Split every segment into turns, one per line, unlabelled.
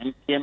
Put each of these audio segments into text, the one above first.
MKM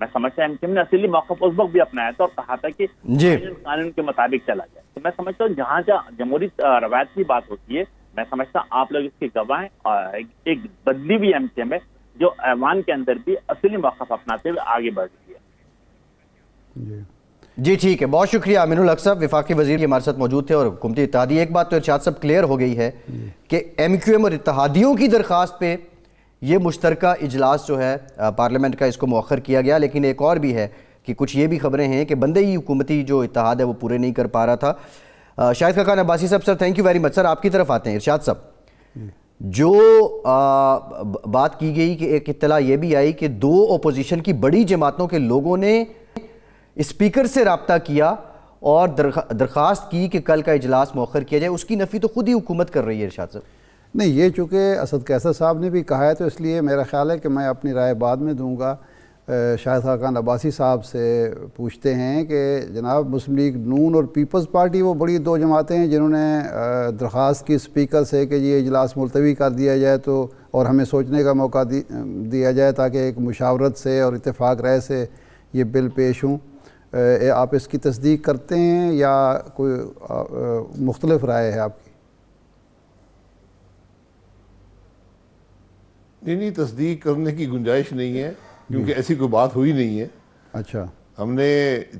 میں سمجھتا ہوں MKM نے اصلی موقف اس وقت بھی اپنایا تھا اور کہا تھا کہ قانون کے مطابق چلا جائے. تو میں سمجھتا ہوں جہاں جمہوری روایت کی بات ہوتی ہے میں سمجھتا ہوں آپ لوگ اس کے گواہ ہیں. اور ایک بدلی ہوئی MKM ہے جو ایوان کے اندر بھی اصلی موقف اپناتے ہوئے آگے بڑھ رہی ہے.
جی ٹھیک ہے، بہت شکریہ امین الحق صاحب، وفاقی وزیر کے ہمارے ساتھ موجود تھے. اور حکومتی اتحادیہ، ایک بات تو ارشاد صاحب کلیئر ہو گئی ہے کہ MQM اور اتحادیوں کی درخواست پہ یہ مشترکہ اجلاس جو ہے پارلیمنٹ کا اس کو مؤخر کیا گیا. لیکن ایک اور بھی ہے کہ کچھ یہ بھی خبریں ہیں کہ بندے ہی حکومتی جو اتحاد ہے وہ پورے نہیں کر پا رہا تھا. شاہد Khaqan Abbasi sahib, sir thank you very much. Sir آپ کی طرف آتے ہیں. ارشاد صاحب، جو بات کی گئی کہ ایک اطلاع یہ بھی آئی کہ 2 اپوزیشن کی بڑی جماعتوں کے لوگوں نے اسپیکر سے رابطہ کیا اور درخواست کی کہ کل کا اجلاس مؤخر کیا جائے، اس کی نفی تو خود ہی حکومت کر رہی ہے. ارشاد صاحب
نہیں، یہ چونکہ اسد قیصر صاحب نے بھی کہا ہے تو اس لیے میرا خیال ہے کہ میں اپنی رائے بعد میں دوں گا. شاہد خاقان عباسی صاحب سے پوچھتے ہیں کہ جناب مسلم لیگ نون اور پیپلز پارٹی وہ بڑی 2 جماعتیں ہیں جنہوں نے درخواست کی اسپیکر سے کہ یہ اجلاس ملتوی کر دیا جائے تو اور ہمیں سوچنے کا موقع دیا جائے تاکہ ایک مشاورت سے اور اتفاق رائے سے یہ بل پیش ہوں. آپ اس کی تصدیق کرتے ہیں یا کوئی مختلف رائے ہے آپ کی؟
نہیں، تصدیق کرنے کی گنجائش نہیں ہے کیونکہ ایسی کوئی بات ہوئی نہیں ہے.
اچھا،
ہم نے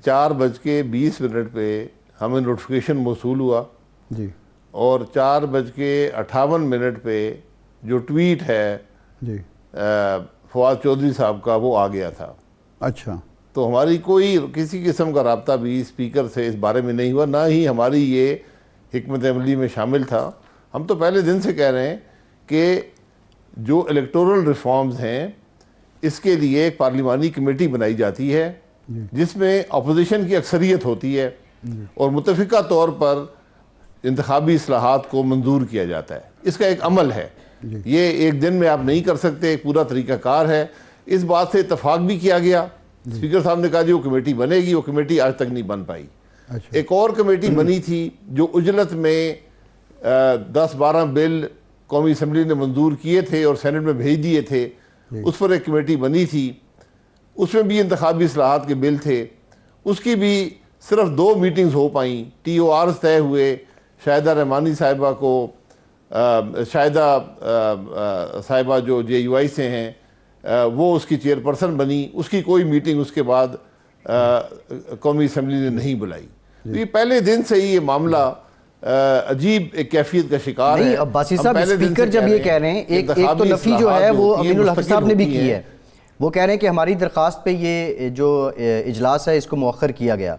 4:20 پہ ہمیں نوٹیفیکیشن موصول ہوا
جی،
اور 4:58 پہ جو ٹویٹ ہے
جی،
فواد چودھری صاحب کا وہ آ گیا تھا.
اچھا،
تو ہماری کوئی کسی قسم کا رابطہ بھی اسپیکر سے اس بارے میں نہیں ہوا، نہ ہی ہماری یہ حکمت عملی میں شامل تھا. ہم تو پہلے دن سے کہہ رہے ہیں کہ جو الیکٹورل ریفارمز ہیں اس کے لیے ایک پارلیمانی کمیٹی بنائی جاتی ہے جس میں اپوزیشن کی اکثریت ہوتی ہے اور متفقہ طور پر انتخابی اصلاحات کو منظور کیا جاتا ہے. اس کا ایک عمل ہے، یہ ایک دن میں آپ نہیں کر سکتے، ایک پورا طریقہ کار ہے. اس بات سے اتفاق بھی کیا گیا. اسپیکر صاحب نے کہا جی وہ کمیٹی بنے گی، وہ کمیٹی آج تک نہیں بن پائی. ایک اور کمیٹی بنی تھی جو اجلت میں 10-12 بل قومی اسمبلی نے منظور کیے تھے اور سینٹ میں بھیج دیے تھے، اس پر ایک کمیٹی بنی تھی. اس میں بھی انتخابی اصلاحات کے بل تھے. اس کی بھی صرف 2 میٹنگز ہو پائیں. TORs طے ہوئے. شاہدہ رحمانی صاحبہ کو شاہدہ صاحبہ جو JUI سے ہیں وہ اس کی چیئرپرسن بنی. اس کی کوئی میٹنگ اس کے بعد قومی اسمبلی نے نہیں بلائی. تو یہ پہلے دن سے ہی یہ معاملہ عجیب ایک کیفیت کا شکار ہے.
نہیں، عباسی صاحب اسپیکر جب یہ کہہ رہے ہیں، ایک تو نفی جو ہے وہ امین الحق صاحب نے بھی کی ہے. وہ کہہ رہے ہیں کہ ہماری درخواست پہ یہ جو اجلاس ہے اس کو مؤخر کیا گیا.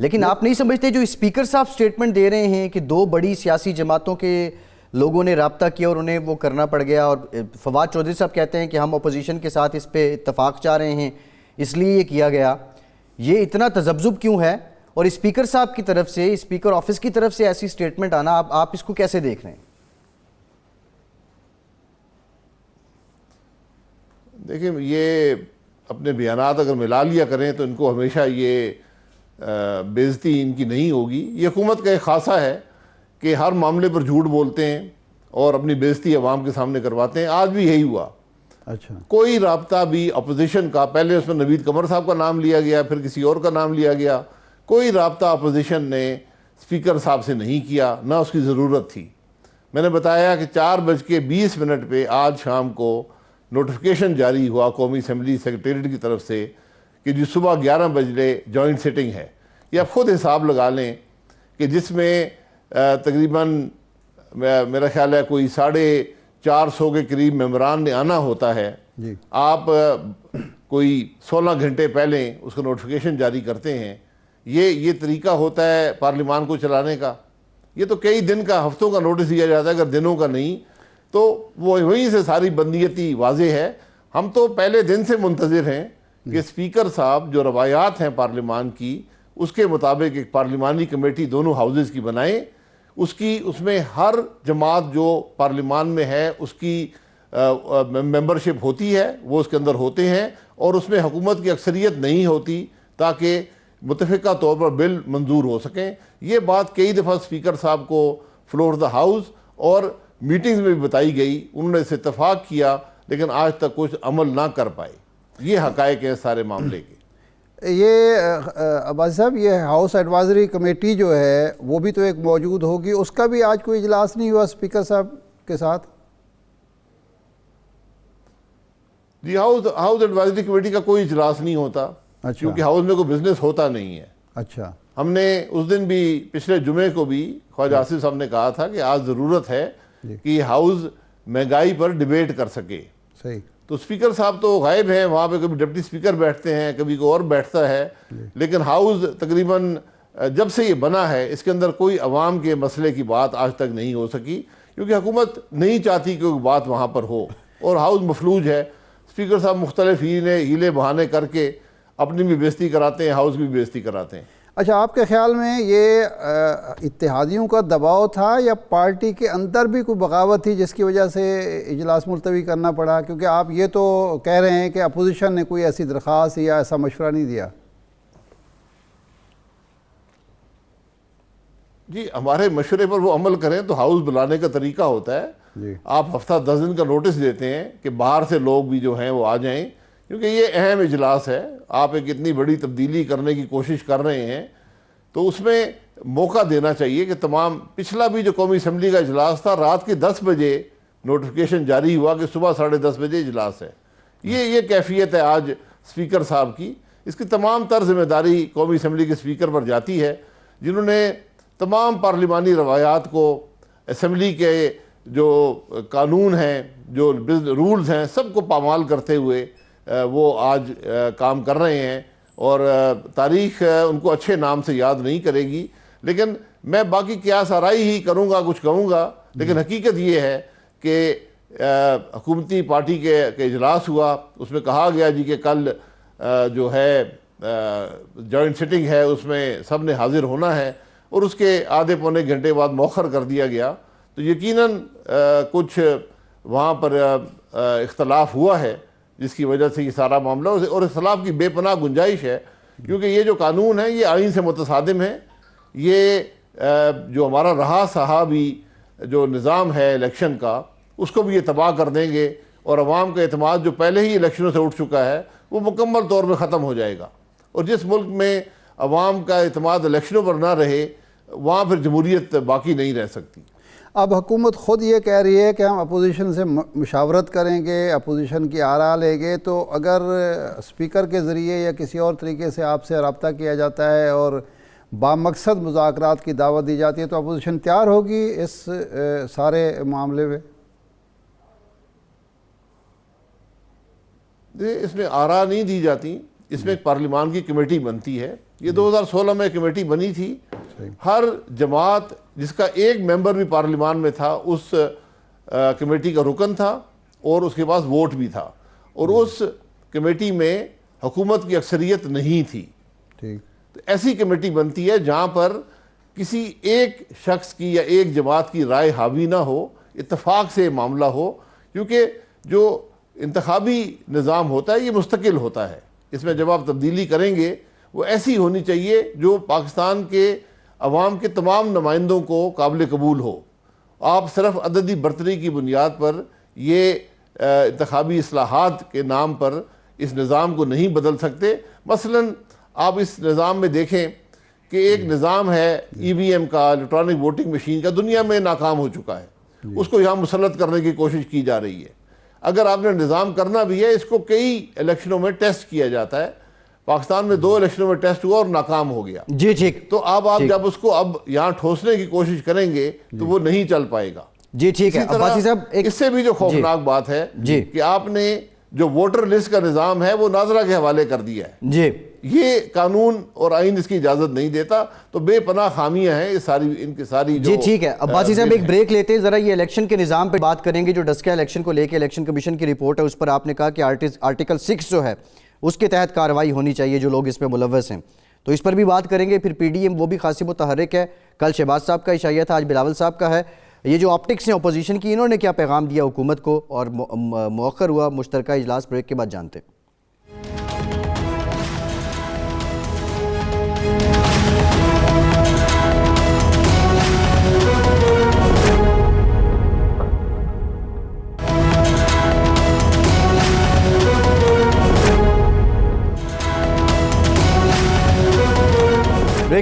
لیکن آپ نہیں سمجھتے جو اسپیکر صاحب سٹیٹمنٹ دے رہے ہیں کہ 2 بڑی سیاسی جماعتوں کے لوگوں نے رابطہ کیا اور انہیں وہ کرنا پڑ گیا، اور فواد چودھری صاحب کہتے ہیں کہ ہم اپوزیشن کے ساتھ اس پہ اتفاق چاہ رہے ہیں اس لیے یہ کیا گیا، یہ اتنا تذبذب کیوں ہے؟ اور اسپیکر صاحب کی طرف سے، اسپیکر آفس کی طرف سے ایسی سٹیٹمنٹ آنا، آپ اس کو کیسے دیکھ رہے ہیں؟
دیکھیں، یہ اپنے بیانات اگر ملا لیا کریں تو ان کو ہمیشہ یہ بے عزتی ان کی نہیں ہوگی. یہ حکومت کا ایک خاصہ ہے کہ ہر معاملے پر جھوٹ بولتے ہیں اور اپنی بے عزتی عوام کے سامنے کرواتے ہیں. آج بھی یہی ہوا.
اچھا،
کوئی رابطہ بھی اپوزیشن کا، پہلے اس میں نوید قمر صاحب کا نام لیا گیا، پھر کسی اور کا نام لیا گیا. کوئی رابطہ اپوزیشن نے اسپیکر صاحب سے نہیں کیا، نہ اس کی ضرورت تھی. میں نے بتایا کہ 4:20 پہ آج شام کو نوٹیفیکیشن جاری ہوا قومی اسمبلی سیکریٹریٹ کی طرف سے کہ جی صبح 11 بجے جوائنٹ سیٹنگ ہے. یہ آپ خود حساب لگا لیں کہ جس میں تقریباً میرا خیال ہے کوئی 450 کے قریب ممبران نے آنا ہوتا ہے. آپ کوئی 16 گھنٹے پہلے اس کا نوٹیفیکیشن جاری کرتے ہیں. یہ طریقہ ہوتا ہے پارلیمان کو چلانے کا؟ یہ تو کئی دن کا، ہفتوں کا نوٹس دیا جاتا ہے، اگر دنوں کا نہیں تو وہ وہیں سے ساری بندیتی واضح ہے. ہم تو پہلے دن سے منتظر ہیں کہ اسپیکر صاحب جو روایات ہیں پارلیمان کی اس کے مطابق ایک پارلیمانی کمیٹی دونوں ہاؤزز کی بنائیں. اس میں ہر جماعت جو پارلیمان میں ہے اس کی ممبرشپ ہوتی ہے، وہ اس کے اندر ہوتے ہیں، اور اس میں حکومت کی اکثریت نہیں ہوتی تاکہ متفقہ طور پر بل منظور ہو سکیں. یہ بات کئی دفعہ اسپیکر صاحب کو فلور آف دا ہاؤس اور میٹنگز میں بھی بتائی گئی. انہوں نے اس سے اتفاق کیا لیکن آج تک کچھ عمل نہ کر پائے. یہ حقائق ہیں سارے معاملے کے.
یہ عباسی صاحب یہ ہاؤس ایڈوائزری کمیٹی جو ہے وہ بھی تو ایک موجود ہوگی, اس کا بھی آج کوئی اجلاس نہیں ہوا اسپیکر صاحب کے ساتھ؟
جی ہاؤس ایڈوائزری کمیٹی کا کوئی اجلاس نہیں ہوتا, کیونکہ ہاؤس میں کوئی بزنس ہوتا نہیں ہے.
اچھا,
ہم نے اس دن بھی پچھلے جمعے کو بھی خواجہ آصف صاحب نے کہا تھا کہ آج ضرورت ہے کہ یہ ہاؤس مہنگائی پر ڈیبیٹ کر سکے.
صحیح.
تو اسپیکر صاحب تو غائب ہیں, وہاں پہ کبھی ڈپٹی اسپیکر بیٹھتے ہیں, کبھی کوئی اور بیٹھتا ہے, لیکن ہاؤس تقریباً جب سے یہ بنا ہے اس کے اندر کوئی عوام کے مسئلے کی بات آج تک نہیں ہو سکی, کیونکہ حکومت نہیں چاہتی کہ کوئی بات وہاں پر ہو, اور ہاؤس مفلوج ہے. اسپیکر صاحب مختلف ہیلے بہانے کر کے اپنی بھی بےزتی کراتے ہیں, ہاؤس کی بھی بےزتی کراتے ہیں.
اچھا, آپ کے خیال میں یہ اتحادیوں کا دباؤ تھا یا پارٹی کے اندر بھی کوئی بغاوت تھی جس کی وجہ سے اجلاس ملتوی کرنا پڑا؟ کیونکہ آپ یہ تو کہہ رہے ہیں کہ اپوزیشن نے کوئی ایسی درخواست یا ایسا مشورہ نہیں دیا.
جی ہمارے مشورے پر وہ عمل کریں تو ہاؤس بلانے کا طریقہ ہوتا ہے. آپ ہفتہ 10 دن کا نوٹس دیتے ہیں کہ باہر سے لوگ بھی جو ہیں وہ آ جائیں, کیونکہ یہ اہم اجلاس ہے. آپ ایک اتنی بڑی تبدیلی کرنے کی کوشش کر رہے ہیں تو اس میں موقع دینا چاہیے کہ تمام. پچھلا بھی جو قومی اسمبلی کا اجلاس تھا رات کے 10 بجے نوٹیفیکیشن جاری ہوا کہ صبح 10:30 بجے اجلاس ہے. یہ کیفیت ہے آج اسپیکر صاحب کی. اس کی تمام تر ذمہ داری قومی اسمبلی کے اسپیکر پر جاتی ہے, جنہوں نے تمام پارلیمانی روایات کو, اسمبلی کے جو قانون ہیں, جو رولز ہیں, سب کو پامال کرتے ہوئے وہ آج کام کر رہے ہیں. اور تاریخ ان کو اچھے نام سے یاد نہیں کرے گی, لیکن میں باقی قیاس آرائی ہی کروں گا, کچھ کہوں گا, لیکن حقیقت یہ ہے کہ حکومتی پارٹی کے اجلاس ہوا, اس میں کہا گیا جی کہ کل جو ہے جوائنٹ سٹنگ ہے, اس میں سب نے حاضر ہونا ہے, اور اس کے آدھے پونے گھنٹے بعد مؤخر کر دیا گیا. تو یقیناً کچھ وہاں پر اختلاف ہوا ہے جس کی وجہ سے یہ سارا معاملہ, اور اختلاف کی بے پناہ گنجائش ہے, کیونکہ یہ جو قانون ہے یہ آئین سے متصادم ہے. یہ جو ہمارا رہا صحابی جو نظام ہے الیکشن کا, اس کو بھی یہ تباہ کر دیں گے, اور عوام کا اعتماد جو پہلے ہی الیکشنوں سے اٹھ چکا ہے وہ مکمل طور پہ ختم ہو جائے گا. اور جس ملک میں عوام کا اعتماد الیکشنوں پر نہ رہے, وہاں پھر جمہوریت باقی نہیں رہ سکتی.
اب حکومت خود یہ کہہ رہی ہے کہ ہم اپوزیشن سے مشاورت کریں گے, اپوزیشن کی آراء لیں گے, تو اگر اسپیکر کے ذریعے یا کسی اور طریقے سے آپ سے رابطہ کیا جاتا ہے اور بامقصد مذاکرات کی دعوت دی جاتی ہے تو اپوزیشن تیار ہوگی اس سارے معاملے میں؟
اس میں آراء نہیں دی جاتی, اس میں ایک پارلیمان کی کمیٹی بنتی ہے. یہ 2016 میں کمیٹی بنی تھی. ہر جماعت جس کا ایک ممبر بھی پارلیمان میں تھا اس کمیٹی کا رکن تھا, اور اس کے پاس ووٹ بھی تھا, اور اس کمیٹی میں حکومت کی اکثریت نہیں تھی. تو ایسی کمیٹی بنتی ہے جہاں پر کسی ایک شخص کی یا ایک جماعت کی رائے حاوی نہ ہو, اتفاق سے معاملہ ہو, کیونکہ جو انتخابی نظام ہوتا ہے یہ مستقل ہوتا ہے. اس میں جب آپ تبدیلی کریں گے وہ ایسی ہونی چاہیے جو پاکستان کے عوام کے تمام نمائندوں کو قابل قبول ہو. آپ صرف عددی برتری کی بنیاد پر یہ انتخابی اصلاحات کے نام پر اس نظام کو نہیں بدل سکتے. مثلا آپ اس نظام میں دیکھیں کہ ایک نظام ہے ای وی ایم کا, الیکٹرانک ووٹنگ مشین کا, دنیا میں ناکام ہو چکا ہے, اس کو یہاں مسلط کرنے کی کوشش کی جا رہی ہے. اگر آپ نے نظام کرنا بھی ہے, اس کو کئی الیکشنوں میں ٹیسٹ کیا جاتا ہے. پاکستان میں 2 الیکشنوں میں ٹیسٹ ہوا اور ناکام ہو گیا.
جی ٹھیک.
تو آپ جب اس کو اب یہاں ٹھوسنے کی کوشش کریں گے تو وہ نہیں چل پائے گا.
جی ٹھیک ہے. عباسی صاحب
اس سے بھی جو خوفناک بات ہے کہ آپ نے جو ووٹر لسٹ کا نظام ہے وہ ناظرہ کے حوالے کر دیا ہے.
جی
یہ قانون اور آئین اس کی اجازت نہیں دیتا. تو بے پناہ خامیاں ہیں یہ ساری, ان کی ساری.
جی ٹھیک ہے. عباسی صاحب ایک بریک لیتے ہیں, ذرا یہ الیکشن کے نظام پہ بات کریں گے. جو ڈسکہ الیکشن کو لے کے الیکشن کمیشن کی رپورٹ ہے اس پر آپ نے کہا کہ آرٹیکل 6 جو ہے اس کے تحت کارروائی ہونی چاہیے جو لوگ اس میں ملوث ہیں, تو اس پر بھی بات کریں گے. پھر پی ڈی ایم وہ بھی خاصی متحرک ہے, کل شہباز صاحب کا عشائیہ تھا, آج بلاول صاحب کا ہے. یہ جو آپٹکس ہیں اپوزیشن کی, انہوں نے کیا پیغام دیا حکومت کو, اور مؤخر ہوا مشترکہ اجلاس, بریک کے بعد جانتے ہیں.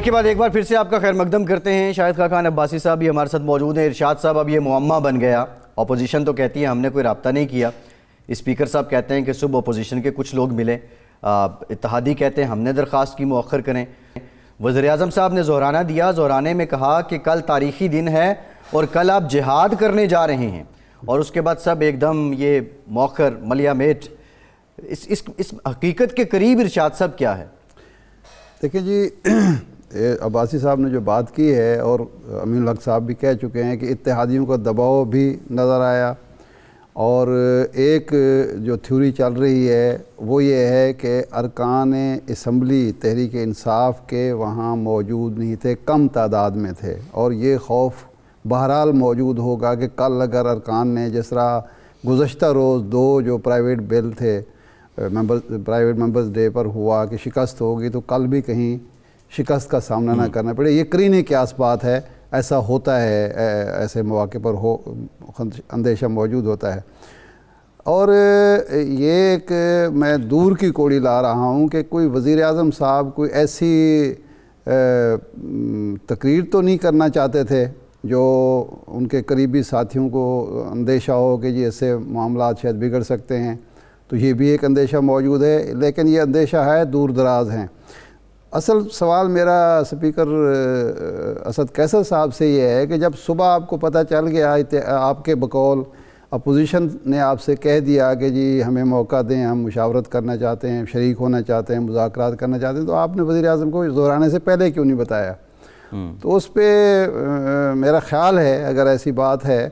بریک کے بعد ایک بار پھر سے آپ کا خیر مقدم کرتے ہیں. شاہد خاقان عباسی صاحب بھی ہمارے ساتھ موجود ہیں. ارشاد صاحب, اب یہ معمہ بن گیا, اپوزیشن تو کہتی ہے ہم نے کوئی رابطہ نہیں کیا, اسپیکر صاحب کہتے ہیں کہ صبح اپوزیشن کے کچھ لوگ ملے, اتحادی کہتے ہیں ہم نے درخواست کی مؤخر کریں. وزیر اعظم صاحب نے زہرانہ دیا, زہرانے میں کہا کہ کل تاریخی دن ہے اور کل آپ جہاد کرنے جا رہے ہیں, اور اس کے بعد سب ایک دم یہ مؤخر ملیا میٹ. اس حقیقت کے قریب ارشاد صاحب کیا ہے؟
دیکھیں جی, عباسی صاحب نے جو بات کی ہے اور امین الحق صاحب بھی کہہ چکے ہیں کہ اتحادیوں کا دباؤ بھی نظر آیا, اور ایک جو تھیوری چل رہی ہے وہ یہ ہے کہ ارکان اسمبلی تحریک انصاف کے وہاں موجود نہیں تھے, کم تعداد میں تھے, اور یہ خوف بہرحال موجود ہوگا کہ کل اگر ارکان نے جس طرح گزشتہ روز 2 جو پرائیویٹ بل تھے پرائیویٹ ممبرز ڈے پر ہوا کہ شکست ہوگی, تو کل بھی کہیں شکست کا سامنا نہ کرنا پڑے. یہ قرینے کی آس بات ہے, ایسا ہوتا ہے, ایسے مواقع پر اندیشہ موجود ہوتا ہے. اور یہ ایک میں دور کی کوڑی لا رہا ہوں کہ کوئی وزیر اعظم صاحب کوئی ایسی تقریر تو نہیں کرنا چاہتے تھے جو ان کے قریبی ساتھیوں کو اندیشہ ہو کہ جی اس سے معاملات شاید بگڑ سکتے ہیں, تو یہ بھی ایک اندیشہ موجود ہے, لیکن یہ اندیشہ ہے دور دراز ہیں. اصل سوال میرا اسپیکر اسد قیصر صاحب سے یہ ہے کہ جب صبح آپ کو پتہ چل گیا, آپ کے بقول اپوزیشن نے آپ سے کہہ دیا کہ جی ہمیں موقع دیں, ہم مشاورت کرنا چاہتے ہیں, شریک ہونا چاہتے ہیں, مذاکرات کرنا چاہتے ہیں, تو آپ نے وزیر اعظم کو دہرانے سے پہلے کیوں نہیں بتایا؟ تو اس پہ میرا خیال ہے اگر ایسی بات ہے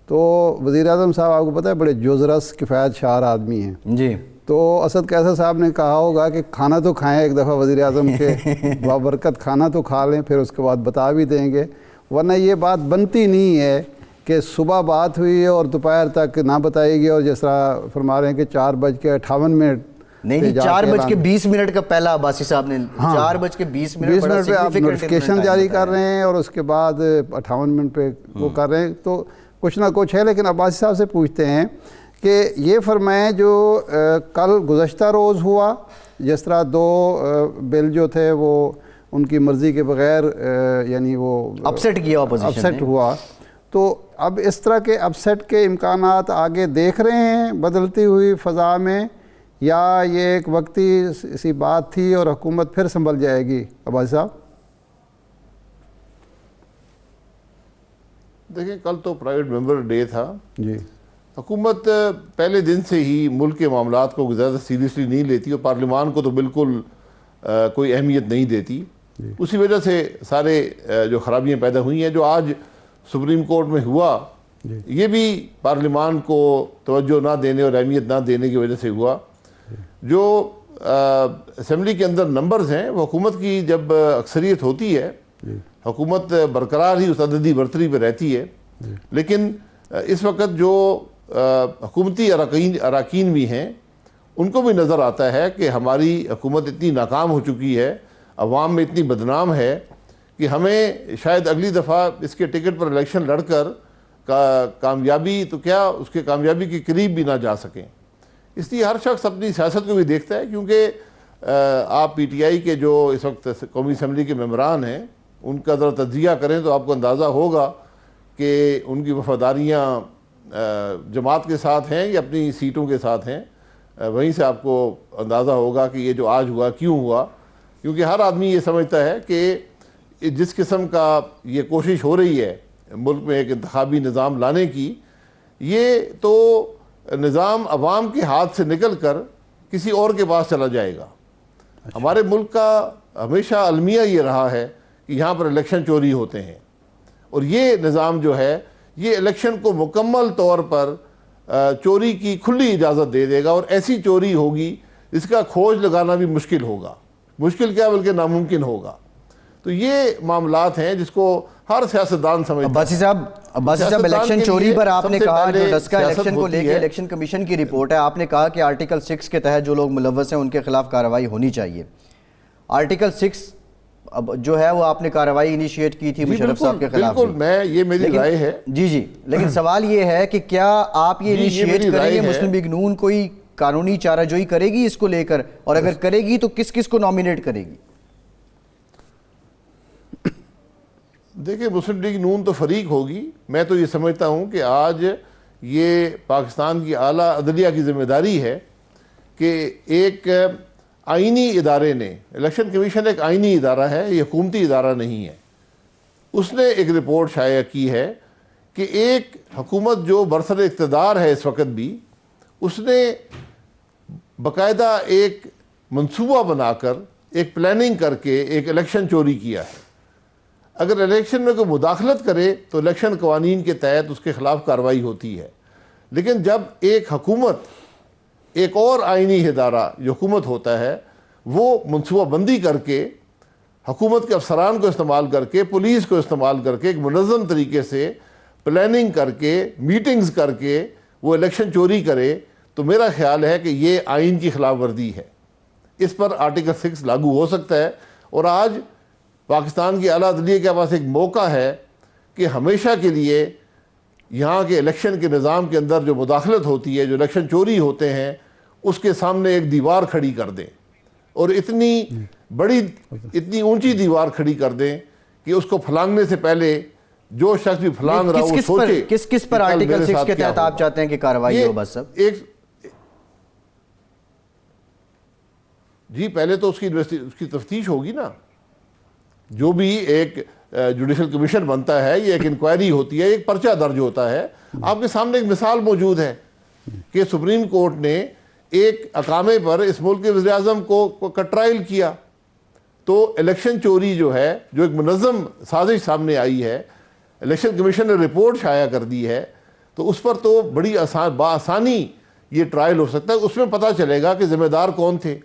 تو وزیر اعظم صاحب آپ کو پتہ ہے بڑے جوزرس کفایت شعار آدمی ہیں
جی,
تو اسد قیصر صاحب نے کہا ہوگا کہ کھانا تو کھائیں ایک دفعہ وزیر اعظم کے بابرکت کھانا تو کھا لیں, پھر اس کے بعد بتا بھی دیں گے, ورنہ یہ بات بنتی نہیں ہے کہ صبح بات ہوئی اور دوپہر تک نہ بتائے گی, اور جس طرح فرما رہے ہیں کہ 4:58
نہیں جی 4:20 کا پہلا عباسی صاحب نے 4:20
پہ آپ نوٹیفیکیشن جاری کر رہے ہیں اور اس کے بعد 58 پہ وہ کر رہے ہیں, تو کچھ نہ کچھ ہے. لیکن عباسی صاحب سے پوچھتے ہیں کہ یہ فرمائیں جو کل گزشتہ روز ہوا, جس طرح 2 بل جو تھے وہ ان کی مرضی کے بغیر یعنی وہ
اپسیٹ کیا اپوزیشن
اپسیٹ ہوا, تو اب اس طرح کے اپسیٹ کے امکانات آگے دیکھ رہے ہیں بدلتی ہوئی فضا میں, یا یہ ایک وقتی سی بات تھی اور حکومت پھر سنبھل جائے گی؟ عباسی صاحب
دیکھیں, کل تو پرائیویٹ ممبر ڈے تھا
جی,
حکومت پہلے دن سے ہی ملک کے معاملات کو زیادہ سیریسلی نہیں لیتی اور پارلیمان کو تو بالکل کوئی اہمیت نہیں دیتی. اسی وجہ سے سارے جو خرابیاں پیدا ہوئی ہیں جو آج سپریم کورٹ میں ہوا, یہ بھی پارلیمان کو توجہ نہ دینے اور اہمیت نہ دینے کی وجہ سے ہوا. جو اسمبلی کے اندر نمبرز ہیں وہ حکومت کی جب اکثریت ہوتی ہے, حکومت برقرار ہی اس عددی برتری پہ رہتی ہے, لیکن اس وقت جو حکومتی اراکین بھی ہیں ان کو بھی نظر آتا ہے کہ ہماری حکومت اتنی ناکام ہو چکی ہے, عوام میں اتنی بدنام ہے کہ ہمیں شاید اگلی دفعہ اس کے ٹکٹ پر الیکشن لڑ کر کامیابی تو کیا اس کے کامیابی کے قریب بھی نہ جا سکیں. اس لیے ہر شخص اپنی سیاست کو بھی دیکھتا ہے, کیونکہ آپ پی ٹی آئی کے جو اس وقت قومی اسمبلی کے ممبران ہیں ان کا ذرا تجزیہ کریں تو آپ کو اندازہ ہوگا کہ ان کی وفاداریاں جماعت کے ساتھ ہیں یا اپنی سیٹوں کے ساتھ ہیں. وہیں سے آپ کو اندازہ ہوگا کہ یہ جو آج ہوا کیوں ہوا, کیونکہ ہر آدمی یہ سمجھتا ہے کہ جس قسم کا یہ کوشش ہو رہی ہے ملک میں ایک انتخابی نظام لانے کی, یہ تو نظام عوام کے ہاتھ سے نکل کر کسی اور کے پاس چلا جائے گا. ہمارے ملک کا ہمیشہ المیہ یہ رہا ہے کہ یہاں پر الیکشن چوری ہوتے ہیں, اور یہ نظام جو ہے یہ الیکشن کو مکمل طور پر چوری کی کھلی اجازت دے دے گا, اور ایسی چوری ہوگی جس کا کھوج لگانا بھی مشکل ہوگا, مشکل کیا بلکہ ناممکن ہوگا. تو یہ معاملات ہیں جس کو ہر سیاستدان سمجھتا ہے.
عباسی صاحب الیکشن چوری پر آپ نے کہا جو ڈسکا الیکشن کو لے کے الیکشن کمیشن کی رپورٹ ہے, آپ نے کہا کہ آرٹیکل 6 کے تحت جو لوگ ملوث ہیں ان کے خلاف کارروائی ہونی چاہیے. آرٹیکل 6 جو ہے وہ آپ نے کارروائی انیشیٹ کی تھی مشرف صاحب کے خلاف.
بالکل, میں یہ میری رائے ہے.
جی, لیکن سوال یہ ہے کہ کیا آپ یہ انیشیٹ کریں گے, مسلم لیگ نون کوئی قانونی چارہ جوئی کرے گی اس کو لے کر, اور اگر کرے گی تو کس کس کو نامینیٹ کرے گی؟
دیکھیں مسلم لیگ نون تو فریق ہوگی. میں تو یہ سمجھتا ہوں کہ آج یہ پاکستان کی اعلیٰ عدلیہ کی ذمہ داری ہے کہ ایک آئینی ادارے نے، الیکشن کمیشن ایک آئینی ادارہ ہے، یہ حکومتی ادارہ نہیں ہے، اس نے ایک رپورٹ شائع کی ہے کہ ایک حکومت جو برسر اقتدار ہے اس وقت بھی، اس نے باقاعدہ ایک منصوبہ بنا کر، ایک پلاننگ کر کے ایک الیکشن چوری کیا ہے. اگر الیکشن میں کوئی مداخلت کرے تو الیکشن قوانین کے تحت اس کے خلاف کارروائی ہوتی ہے، لیکن جب ایک حکومت، ایک اور آئینی ادارہ جو حکومت ہوتا ہے، وہ منصوبہ بندی کر کے، حکومت کے افسران کو استعمال کر کے، پولیس کو استعمال کر کے، ایک منظم طریقے سے پلاننگ کر کے، میٹنگز کر کے وہ الیکشن چوری کرے، تو میرا خیال ہے کہ یہ آئین کی خلاف ورزی ہے. اس پر آرٹیکل 6 لاگو ہو سکتا ہے. اور آج پاکستان کی اعلیٰ عدلیہ کے پاس ایک موقع ہے کہ ہمیشہ کے لیے یہاں کے الیکشن کے نظام کے اندر جو مداخلت ہوتی ہے، جو الیکشن چوری ہوتے ہیں، اس کے سامنے ایک دیوار کھڑی کر دیں، اور اتنی بڑی، اتنی اونچی دیوار کھڑی کر دیں کہ اس کو پھلانگنے سے پہلے جو شخص بھی پھلانگ رہا وہ سوچے
کس پر آرٹیکل 6 کے تحت آپ چاہتے ہیں کہ کارروائی ہو. بس سب
جی پہلے تو اس کی تفتیش ہوگی نا. جو بھی ایک جوڈیشل کمیشن بنتا ہے، یہ ایک انکوائری ہوتی ہے، ایک پرچہ درج ہوتا ہے. آپ کے سامنے ایک مثال موجود ہے کہ سپریم کورٹ نے ایک اقامے پر اس ملک کے وزیر اعظم کو ٹرائل کیا. تو الیکشن چوری جو ہے، جو ایک منظم سازش سامنے آئی ہے، الیکشن کمیشن نے رپورٹ شائع کر دی ہے، تو اس پر تو بڑی بآسانی یہ ٹرائل ہو سکتا ہے. اس میں پتہ چلے گا کہ ذمہ دار کون تھے.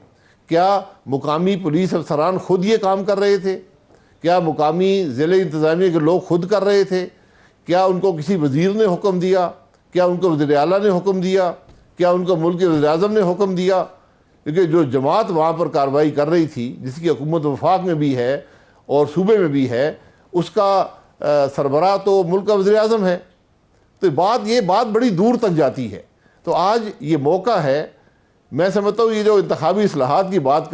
کیا مقامی پولیس افسران خود یہ کام کر رہے تھے؟ کیا مقامی ضلع انتظامیہ کے لوگ خود کر رہے تھے؟ کیا ان کو کسی وزیر نے حکم دیا؟ کیا ان کو وزیر اعلیٰ نے حکم دیا؟ کیا ان کو ملک کے وزیر اعظم نے حکم دیا؟ کیونکہ جو جماعت وہاں پر کارروائی کر رہی تھی، جس کی حکومت وفاق میں بھی ہے اور صوبے میں بھی ہے، اس کا سربراہ تو ملک کا وزیر اعظم ہے. تو یہ بات بڑی دور تک جاتی ہے. تو آج یہ موقع ہے. میں سمجھتا ہوں یہ جو انتخابی اصلاحات کی بات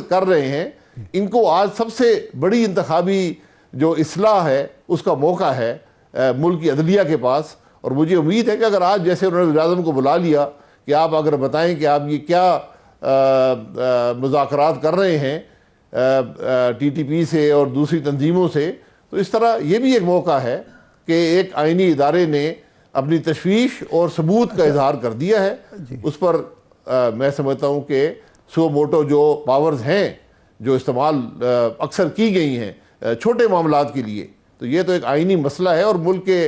کر رہے ہیں، ان کو آج سب سے بڑی انتخابی جو اصلاح ہے اس کا موقع ہے ملک کی عدلیہ کے پاس. اور مجھے امید ہے کہ اگر آج جیسے انہوں نے وزیر اعظم کو بلا لیا کہ آپ اگر بتائیں کہ آپ یہ کیا مذاکرات کر رہے ہیں ٹی ٹی پی سے اور دوسری تنظیموں سے، تو اس طرح یہ بھی ایک موقع ہے کہ ایک آئینی ادارے نے اپنی تشویش اور ثبوت کا اظہار کر دیا ہے. اس پر میں سمجھتا ہوں کہ سو موٹو جو پاورز ہیں جو استعمال اکثر کی گئی ہیں چھوٹے معاملات کے لیے، تو یہ تو ایک آئینی مسئلہ ہے اور ملک کے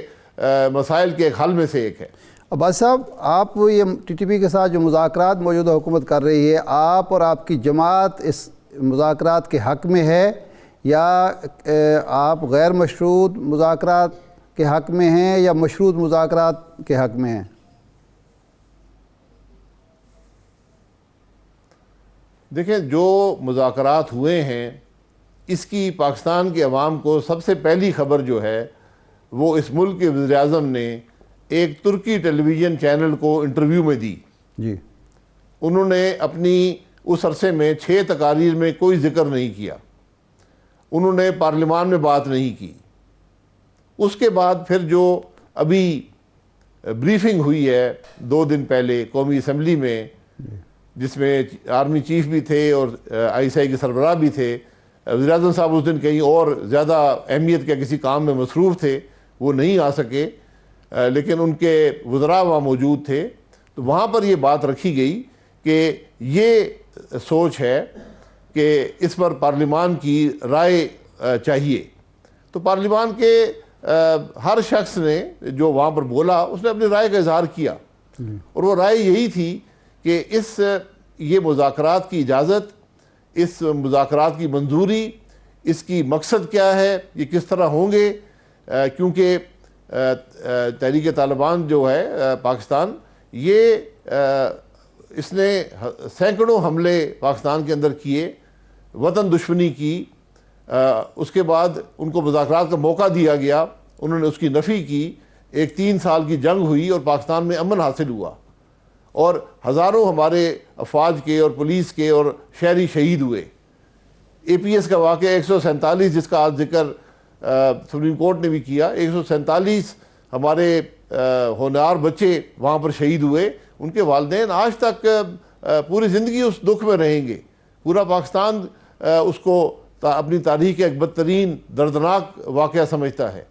مسائل کے ایک حل میں سے ایک ہے.
عباس صاحب، آپ یہ ٹی ٹی پی کے ساتھ جو مذاکرات موجودہ حکومت کر رہی ہے، آپ اور آپ کی جماعت اس مذاکرات کے حق میں ہے یا آپ غیر مشروط مذاکرات کے حق میں ہیں یا مشروط مذاکرات کے حق میں ہیں؟
دیکھیں، جو مذاکرات ہوئے ہیں اس کی پاکستان کے عوام کو سب سے پہلی خبر جو ہے وہ اس ملک کے وزیر اعظم نے ایک ترکی ٹیلی ویژن چینل کو انٹرویو میں دی.
جی،
انہوں نے اپنی اس عرصے میں 6 تقاریر میں کوئی ذکر نہیں کیا. انہوں نے پارلیمان میں بات نہیں کی. اس کے بعد پھر جو ابھی بریفنگ ہوئی ہے 2 دن پہلے قومی اسمبلی میں، جس میں آرمی چیف بھی تھے اور آئی ایس آئی کے سربراہ بھی تھے، وزیر اعظم صاحب اس دن کہیں اور زیادہ اہمیت کے کسی کام میں مصروف تھے، وہ نہیں آ سکے، لیکن ان کے وزراء وہاں موجود تھے. تو وہاں پر یہ بات رکھی گئی کہ یہ سوچ ہے کہ اس پر پارلیمان کی رائے چاہیے. تو پارلیمان کے ہر شخص نے جو وہاں پر بولا، اس نے اپنی رائے کا اظہار کیا، اور وہ رائے یہی تھی کہ یہ مذاکرات کی اجازت، اس مذاکرات کی منظوری، اس کی مقصد کیا ہے، یہ کس طرح ہوں گے، کیونکہ تحریک طالبان جو ہے پاکستان، یہ اس نے سینکڑوں حملے پاکستان کے اندر کیے، وطن دشمنی کی. اس کے بعد ان کو مذاکرات کا موقع دیا گیا، انہوں نے اس کی نفی کی. ایک 3 سال کی جنگ ہوئی اور پاکستان میں امن حاصل ہوا، اور ہزاروں ہمارے افواج کے اور پولیس کے اور شہری شہید ہوئے. اے پی ایس کا واقعہ 147 جس کا آج ذکر سپریم کورٹ نے بھی کیا. 147 ہمارے ہونہار بچے وہاں پر شہید ہوئے. ان کے والدین آج تک پوری زندگی اس دکھ میں رہیں گے. پورا پاکستان اس کو اپنی تاریخ کے ایک بدترین دردناک واقعہ سمجھتا ہے.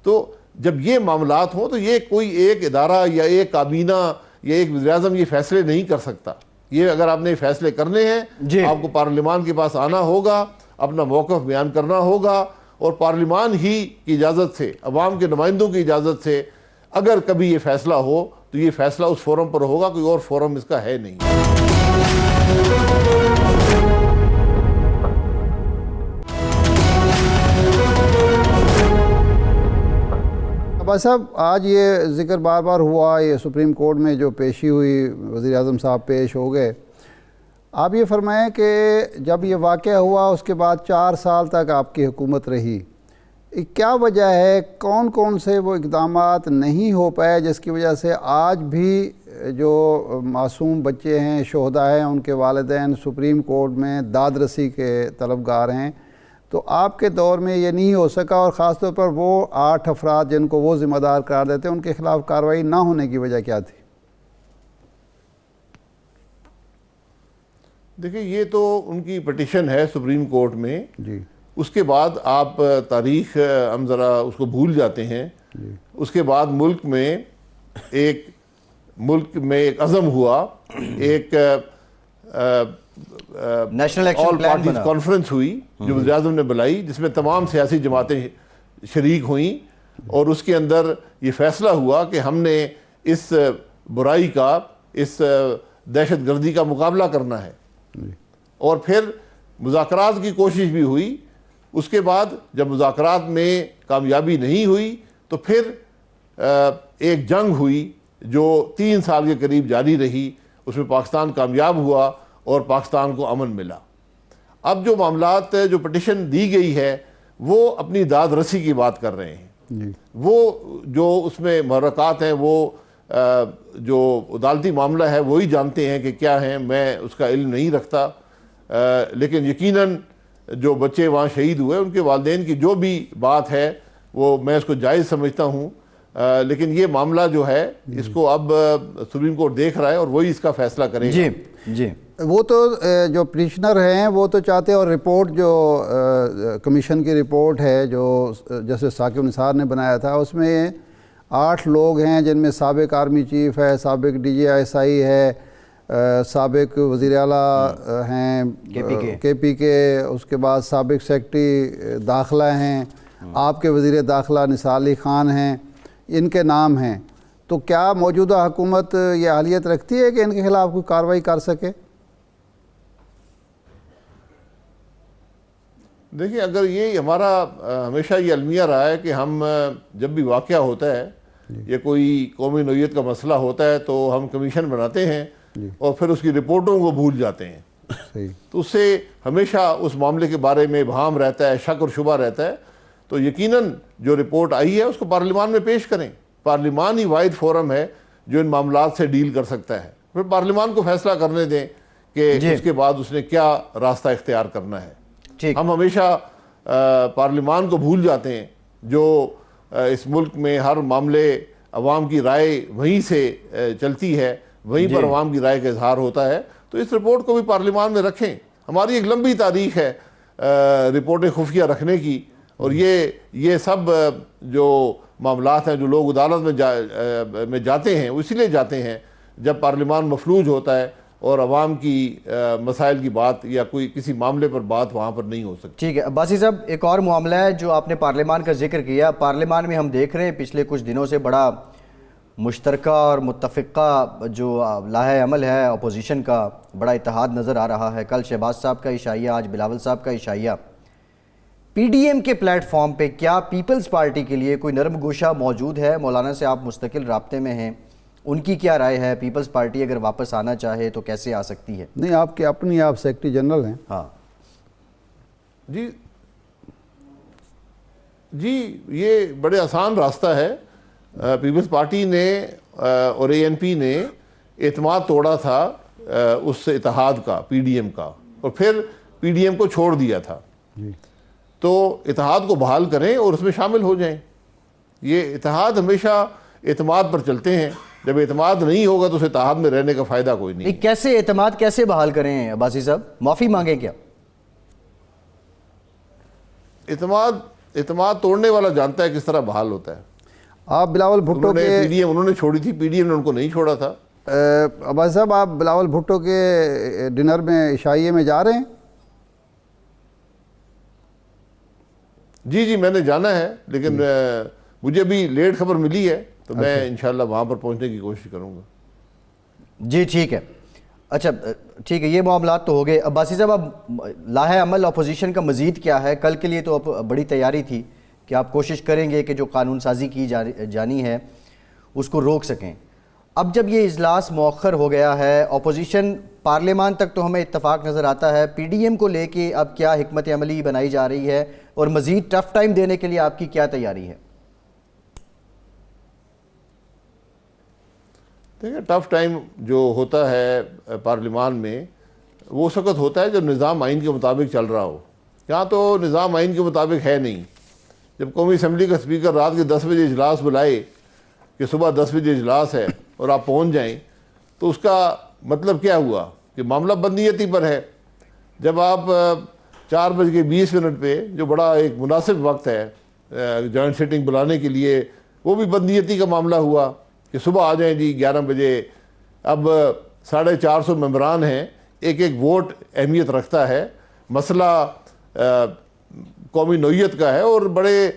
تو جب یہ معاملات ہوں تو یہ کوئی ایک ادارہ یا ایک کابینہ یا ایک وزیر اعظم یہ فیصلے نہیں کر سکتا. یہ اگر آپ نے فیصلے کرنے ہیں آپ کو پارلیمان کے پاس آنا ہوگا, اپنا موقف بیان کرنا ہوگا, اور پارلیمان ہی کی اجازت سے, عوام کے نمائندوں کی اجازت سے اگر کبھی یہ فیصلہ ہو تو یہ فیصلہ اس فورم پر ہوگا, کوئی اور فورم اس کا ہے نہیں.
عباس صاحب, آج یہ ذکر بار بار ہوا, یہ سپریم کورٹ میں جو پیشی ہوئی, وزیر اعظم صاحب پیش ہو گئے. آپ یہ فرمائیں کہ جب یہ واقعہ ہوا اس کے بعد 4 سال تک آپ کی حکومت رہی, کیا وجہ ہے, کون کون سے وہ اقدامات نہیں ہو پائے جس کی وجہ سے آج بھی جو معصوم بچے ہیں, شہداء ہیں, ان کے والدین سپریم کورٹ میں داد رسی کے طلبگار ہیں؟ تو آپ کے دور میں یہ نہیں ہو سکا, اور خاص طور پر وہ 8 افراد جن کو وہ ذمہ دار قرار دیتے ہیں ان کے خلاف کارروائی نہ ہونے کی وجہ کیا تھی؟
دیکھیں, یہ تو ان کی پٹیشن ہے سپریم کورٹ میں.
جی.
اس کے بعد آپ تاریخ ہم ذرا اس کو بھول جاتے ہیں. اس کے بعد ملک میں ایک عزم ہوا, ایک
نیشنل ایکشن
آل
پلان
پارٹیز کانفرنس ہوئی جو وزیر اعظم نے بلائی, جس میں تمام سیاسی جماعتیں شریک ہوئیں, اور اس کے اندر یہ فیصلہ ہوا کہ ہم نے اس برائی کا, اس دہشت گردی کا مقابلہ کرنا ہے. اور پھر مذاکرات کی کوشش بھی ہوئی. اس کے بعد جب مذاکرات میں کامیابی نہیں ہوئی تو پھر ایک جنگ ہوئی جو 3 سال کے قریب جاری رہی. اس میں پاکستان کامیاب ہوا اور پاکستان کو امن ملا. اب جو معاملات, جو پٹیشن دی گئی ہے, وہ اپنی داد رسی کی بات کر رہے ہیں. وہ جو اس میں محرکات ہیں, وہ جو عدالتی معاملہ ہے وہی جانتے ہیں کہ کیا ہیں. میں اس کا علم نہیں رکھتا, لیکن یقیناً جو بچے وہاں شہید ہوئے ان کے والدین کی جو بھی بات ہے وہ میں اس کو جائز سمجھتا ہوں. لیکن یہ معاملہ جو ہے اس کو اب سپریم کورٹ دیکھ رہا ہے اور وہی اس کا فیصلہ کرے گا.
جی.
وہ تو جو پٹیشنر ہیں وہ تو چاہتے ہیں, اور رپورٹ جو کمیشن کی رپورٹ ہے جو جیسے ثاقب نثار نے بنایا تھا, اس میں 8 لوگ ہیں جن میں سابق آرمی چیف ہے, سابق DGI ہے, سابق وزیر اعلیٰ ہیں KP کے, اس کے بعد سابق سیکرٹری داخلہ ہیں, آپ کے وزیر داخلہ نثار علی خان ہیں, ان کے نام ہیں. تو کیا موجودہ حکومت یہ اہلیت رکھتی ہے کہ ان کے خلاف کوئی کارروائی کر سکے؟
دیکھیں, اگر یہ ہمارا ہمیشہ یہ المیہ رہا ہے کہ ہم جب بھی واقعہ ہوتا ہے یا کوئی قومی نوعیت کا مسئلہ ہوتا ہے تو ہم کمیشن بناتے ہیں اور پھر اس کی رپورٹوں کو بھول جاتے ہیں. تو اس سے ہمیشہ اس معاملے کے بارے میں ابہام رہتا ہے, شک اور شبہ رہتا ہے. تو یقیناً جو رپورٹ آئی ہے اس کو پارلیمان میں پیش کریں. پارلیمان ہی واحد فورم ہے جو ان معاملات سے ڈیل کر سکتا ہے. پھر پارلیمان کو فیصلہ کرنے دیں کہ اس کے بعد اس نے کیا راستہ اختیار کرنا ہے. ہم ہمیشہ پارلیمان کو بھول جاتے ہیں جو اس ملک میں ہر معاملے عوام کی رائے وہیں سے چلتی ہے, وہیں پر عوام کی رائے کا اظہار ہوتا ہے. تو اس رپورٹ کو بھی پارلیمان میں رکھیں. ہماری ایک لمبی تاریخ ہے رپورٹیں خفیہ رکھنے کی, اور یہ سب جو معاملات ہیں جو لوگ عدالت میں جاتے ہیں وہ اسی لیے جاتے ہیں جب پارلیمان مفلوج ہوتا ہے اور عوام کی مسائل کی بات یا کوئی کسی معاملے پر بات وہاں پر نہیں ہو سکتی.
ٹھیک ہے عباسی صاحب, ایک اور معاملہ ہے جو آپ نے پارلیمان کا ذکر کیا. پارلیمان میں ہم دیکھ رہے ہیں پچھلے کچھ دنوں سے بڑا مشترکہ اور متفقہ جو لاحہ عمل ہے اپوزیشن کا, بڑا اتحاد نظر آ رہا ہے. کل شہباز صاحب کا عشائیہ, آج بلاول صاحب کا عشائیہ. PDM کے پلیٹ فارم پہ کیا پیپلز پارٹی کے لیے کوئی نرم گوشہ موجود ہے؟ مولانا سے آپ مستقل رابطے میں ہیں, ان کی کیا رائے ہے؟ پیپلز پارٹی اگر واپس آنا چاہے تو کیسے آ سکتی ہے؟
نہیں, آپ کے اپنی آپ سیکرٹری جنرل ہیں.
ہاں
جی, یہ بڑے آسان راستہ ہے. پیپلز پارٹی نے اور ANP نے اعتماد توڑا تھا اس اتحاد کا, PDM کا, اور پھر PDM کو چھوڑ دیا تھا. تو اتحاد کو بحال کریں اور اس میں شامل ہو جائیں. یہ اتحاد ہمیشہ اعتماد پر چلتے ہیں. جب اعتماد نہیں ہوگا تو اس اتحاد میں رہنے کا فائدہ کوئی نہیں.
کیسے اعتماد کیسے بحال کریں عباسی صاحب؟ معافی مانگیں کیا؟
اعتماد توڑنے والا جانتا ہے کس طرح بحال ہوتا ہے.
آپ بلاول بھٹو کے
انہوں نے چھوڑی تھی, پی ڈی ایم نے ان کو نہیں چھوڑا تھا.
عباسی صاحب آپ بلاول بھٹو کے ڈنر میں عشائیے میں جا رہے ہیں؟
جی میں نے جانا ہے, لیکن مجھے ابھی لیٹ خبر ملی ہے تو میں انشاءاللہ وہاں پر پہنچنے کی کوشش کروں گا.
جی ٹھیک ہے. اچھا ٹھیک ہے, یہ معاملات تو ہو گئے. عباسی صاحب اب لاہے عمل اپوزیشن کا مزید کیا ہے؟ کل کے لیے تو اب بڑی تیاری تھی کہ آپ کوشش کریں گے کہ جو قانون سازی کی جانی ہے اس کو روک سکیں. اب جب یہ اجلاس مؤخر ہو گیا ہے, اپوزیشن پارلیمان تک تو ہمیں اتفاق نظر آتا ہے, پی ڈی ایم کو لے کے اب کیا حکمت عملی بنائی جا رہی ہے اور مزید ٹف ٹائم دینے کے لیے آپ کی کیا تیاری ہے؟
دیکھیں, ٹف ٹائم جو ہوتا ہے پارلیمان میں وہ اس وقت ہوتا ہے جب نظام آئین کے مطابق چل رہا ہو. یہاں تو نظام آئین کے مطابق ہے نہیں. جب قومی اسمبلی کا اسپیکر رات کے 10 بجے اجلاس بلائے کہ صبح 10 بجے اجلاس ہے اور آپ پہنچ جائیں, تو اس کا مطلب کیا ہوا کہ بدنیتی بندیتی پر ہے. جب آپ 4:20 پہ جو بڑا ایک مناسب وقت ہے جوائنٹ سیٹنگ بلانے کے لیے, وہ بھی بدنیتی کا معاملہ ہوا کہ صبح آ جائیں جی 11 بجے. اب 450 ممبران ہیں, ایک ووٹ اہمیت رکھتا ہے, مسئلہ قومی نوعیت کا ہے اور بڑے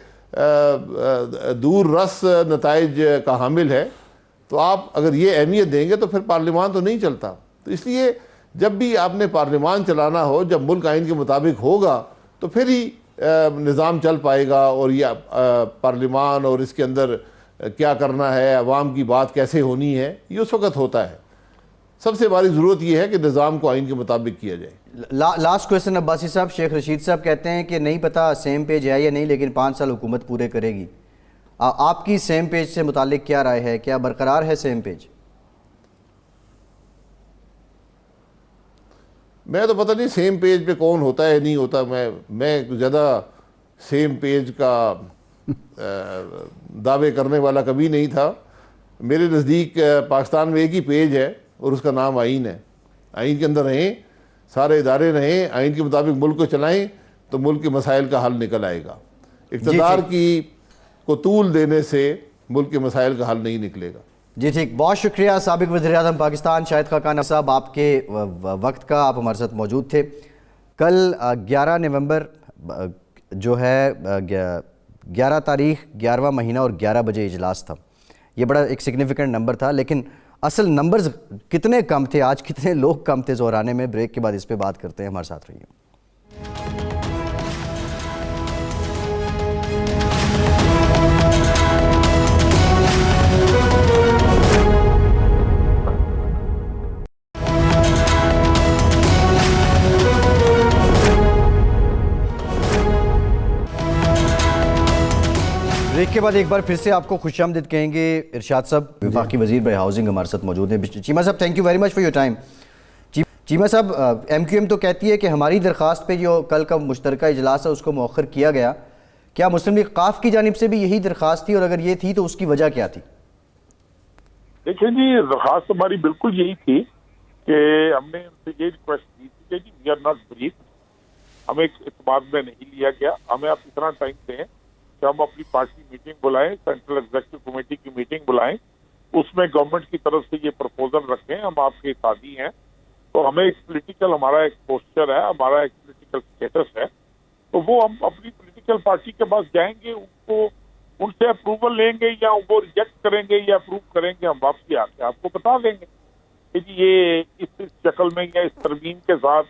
دور رس نتائج کا حامل ہے. تو آپ اگر یہ اہمیت دیں گے تو پھر پارلیمان تو نہیں چلتا. تو اس لیے جب بھی آپ نے پارلیمان چلانا ہو, جب ملک آئین کے مطابق ہوگا تو پھر ہی نظام چل پائے گا. اور یہ پارلیمان اور اس کے اندر کیا کرنا ہے, عوام کی بات کیسے ہونی ہے, یہ اس وقت ہوتا ہے. سب سے بڑی ضرورت یہ ہے کہ نظام کو آئین کے مطابق کیا جائے.
لاسٹ کویسچن عباسی صاحب, شیخ رشید صاحب کہتے ہیں کہ نہیں پتہ سیم پیج ہے یا نہیں, لیکن 5 سال حکومت پورے کرے گی. آپ کی سیم پیج سے متعلق کیا رائے ہے؟ کیا برقرار ہے سیم پیج؟
میں تو پتہ نہیں سیم پیج پہ کون ہوتا ہے نہیں ہوتا. میں زیادہ سیم پیج کا دعوے کرنے والا کبھی نہیں تھا. میرے نزدیک پاکستان میں ایک ہی پیج ہے اور اس کا نام آئین ہے. آئین کے اندر رہیں, سارے ادارے رہیں, آئین کے مطابق ملک کو چلائیں تو ملک کے مسائل کا حل نکل آئے گا. اقتدار کو طول دینے سے ملک کے مسائل کا حل نہیں نکلے گا.
جی ٹھیک, بہت شکریہ سابق وزیر اعظم پاکستان شاہد خاقان صاحب, آپ کے وقت کا, آپ ہمارے ساتھ موجود تھے. کل 11 نومبر جو ہے 11 تاریخ 11واں مہینہ اور 11 بجے اجلاس تھا. یہ بڑا ایک سگنیفیکنٹ نمبر تھا, لیکن اصل نمبرز کتنے کم تھے, آج کتنے لوگ کم تھے زہرانے میں, بریک کے بعد اس پہ بات کرتے ہیں. ہمارے ساتھ رہیے. بریک کے بعد ایک بار پھر سے آپ کو خوش آمدید کہیں گے. ارشاد صاحب, وفاقی وزیر برائے ہاؤسنگ ہمارے ساتھ موجود ہیں. چیمہ صاحب thank you very much for your time. Cheema صاحب, ایم کیو ایم تو کہتی ہے کہ ہماری درخواست پہ جو کل کا مشترکہ اجلاس ہے اس کو مؤخر کیا گیا. کیا مسلم لیگ قاف کی جانب سے بھی یہی درخواست تھی, اور اگر یہ تھی تو اس کی وجہ کیا تھی؟
دیکھیں جی, درخواست ہماری بالکل یہی تھی کہ ہم نے ان سے یہ ریکویسٹ کی تھی کہ جی وی آر ناٹ بریف, ہمیں اعتماد میں نہیں لیا گیا, ہمیں آپ اتنا ٹائم دیں کہ ہم اپنی پارٹی میٹنگ بلائیں, سینٹرل ایگزیکٹو کمیٹی کی میٹنگ بلائیں, اس میں گورنمنٹ کی طرف سے یہ پرپوزل رکھیں, ہم آپ کے ساتھی ہیں. تو ہمیں ایک پولیٹیکل ہمارا ایک پوسچر ہے, ہمارا ایک پولیٹیکل اسٹیٹس ہے, تو وہ ہم اپنی پولیٹیکل پارٹی کے پاس جائیں گے, ان سے اپروول لیں گے یا وہ ریجیکٹ کریں گے یا اپروو کریں گے, ہم واپسی آ کے آپ کو بتا دیں گے کہ جی یہ اس شکل میں یا اس ترمیم کے ساتھ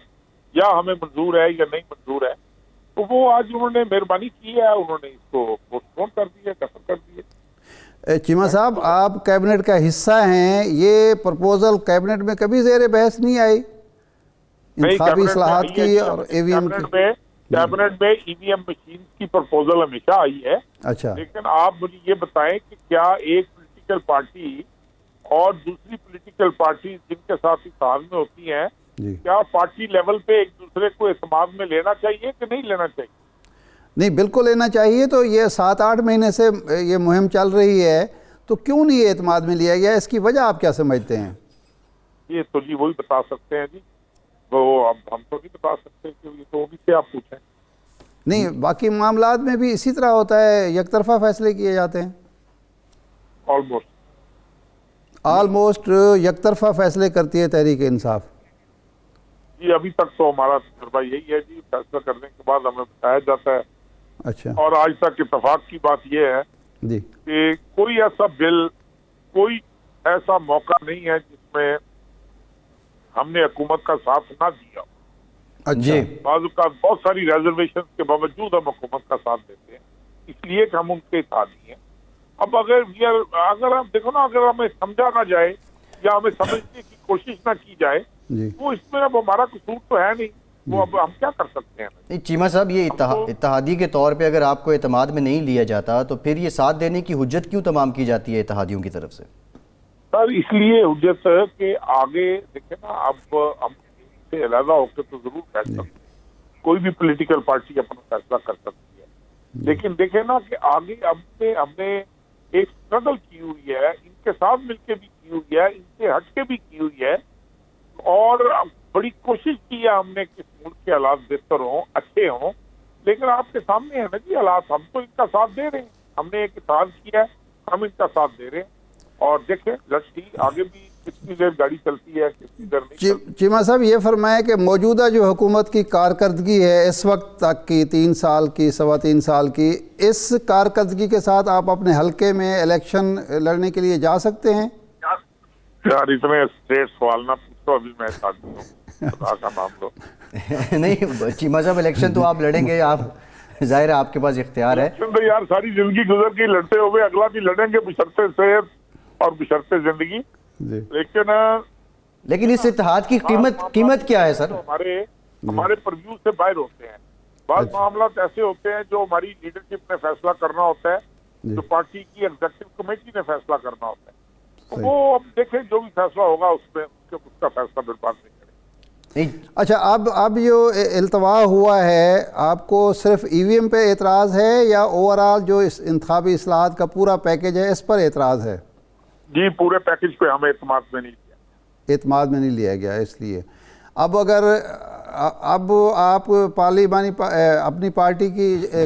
یا ہمیں منظور ہے یا نہیں منظور ہے. تو وہ آج انہوں نے مہربانی کی ہے, انہوں نے اس کو پوسٹ پون کر دیا, کفر کر دیا.
چیمہ صاحب, آپ کیبنٹ کا حصہ ہیں, یہ پرپوزل کیبنٹ میں کبھی زیر بحث نہیں آئی انتخابی اصلاحات کی اور ای وی ایم کی؟
کیبنٹ میں ای وی ایم مشین کی پرپوزل ہمیشہ آئی ہے.
اچھا,
لیکن آپ مجھے یہ بتائیں کہ کیا ایک پولیٹیکل پارٹی اور دوسری پولیٹیکل پارٹی جن کے ساتھ اتحاد میں ہوتی ہیں, کیا پارٹی لیول پہ ایک دوسرے کو اعتماد میں لینا چاہیے کہ نہیں لینا چاہیے؟
نہیں بالکل لینا چاہیے. تو یہ 7-8 مہینے سے یہ مہم چل رہی ہے تو کیوں نہیں یہ اعتماد میں لیا گیا؟ اس کی وجہ آپ کیا سمجھتے ہیں؟
یہ تو جی وہی بتا سکتے ہیں جی، وہ اب ہم تو نہیں بتا سکتے کہ یہ تو بھی سے آپ پوچھیں.
نہیں باقی معاملات میں بھی اسی طرح ہوتا ہے، یک طرفہ فیصلے کیے جاتے ہیں. آلموسٹ یک طرفہ فیصلے کرتی ہے تحریک انصاف.
جی ابھی تک تو ہمارا تجربہ یہی ہے جی، فیصلہ کرنے کے بعد ہمیں بتایا جاتا ہے.
اچھا
اور آج تک اتفاق کی بات یہ ہے
جی.
کہ کوئی ایسا بل، کوئی ایسا موقع نہیں ہے جس میں ہم نے حکومت کا ساتھ نہ دیا.
اچھا
بعض اوقات بہت ساری ریزرویشن کے باوجود ہم حکومت کا ساتھ دیتے ہیں، اس لیے کہ ہم ان کے اتحادی ہیں. اب اگر ہم دیکھو نا، اگر ہمیں سمجھا نہ جائے یا ہمیں سمجھنے کی کوشش نہ کی جائے
جی.
تو اس میں اب ہمارا قصور تو ہے نہیں، وہ اب ہم کیا کر سکتے ہیں.
نہیں چیمہ صاحب، یہ اتحادی کے طور پہ اگر آپ کو اعتماد میں نہیں لیا جاتا تو پھر یہ ساتھ دینے کی حجت کیوں تمام کی جاتی ہے اتحادیوں کی طرف سے؟
سر اس لیے حجت کہ آگے دیکھیں نا، اب ہم سے علیحدہ ہو کے تو ضرور فیصلہ کوئی بھی پولیٹیکل پارٹی اپنا فیصلہ کر سکتی ہے، لیکن دیکھیں نا کہ آگے ہم نے ایک اسٹرگل کی ہوئی ہے، ان کے ساتھ مل کے بھی کی ہوئی ہے، ان سے ہٹ کے بھی کی ہوئی ہے، اور بڑی کوشش کی ہے ہم نے کہ ملک کے حالات بہتر ہوں، اچھے ہوں. لیکن آپ کے سامنے ہے نا جی حالات، ہم تو ان کا ساتھ دے رہے ہیں، ہم نے ایک اتحاد کیا ہے، ہم ان کا ساتھ دے رہے ہیں. اور دیکھیں لڑکی آگے بھی کتنی دیر گاڑی چلتی ہے، کتنی دیر نہیں چلتی.
چیمہ صاحب یہ فرمائیں کہ موجودہ جو حکومت کی کارکردگی ہے اس وقت تک کی 3 سال کی، 3.25 سال کی، اس کارکردگی کے ساتھ آپ اپنے حلقے میں الیکشن لڑنے کے لیے جا سکتے ہیں؟
یار اتنے اسٹریٹ سوال نہ پوچھو، ابھی میں شادی ہوں، خدا کا نام لو.
نہیں چیمہ صاحب، الیکشن تو آپ لڑیں گے، آپ ظاہر ہے آپ کے پاس اختیار ہے.
تو یار ساری زندگی گزر گئی لڑتے ہوئے، اگلا بھی لڑیں گے بشرطِ صحت اور بشرطِ زندگی.
جی.
لیکن اس اتحاد کی قیمت کیا ہے سر؟
ہمارے پرویو سے باہر ہوتے ہیں. بعض معاملات ایسے ہوتے ہیں جو ہماری لیڈرشپ نے فیصلہ کرنا ہوتا ہے، جو پارٹی کی ایگزیکٹو کمیٹی نے فیصلہ کرنا ہوتا ہے. وہ اب دیکھیں جو بھی فیصلہ ہوگا اس کا فیصلہ بالبات نہیں کریں.
اچھا اب جو التوا ہوا ہے، آپ کو صرف ای وی ایم پہ اعتراض ہے یا اوورآل جو اس انتخابی اصلاحات کا پورا پیکج ہے اس پر اعتراض ہے؟
جی پورے پیکج پہ ہمیں اعتماد میں نہیں لیا.
اعتماد میں نہیں لیا گیا، اس لیے اب آپ پارلیمانی اپنی پارٹی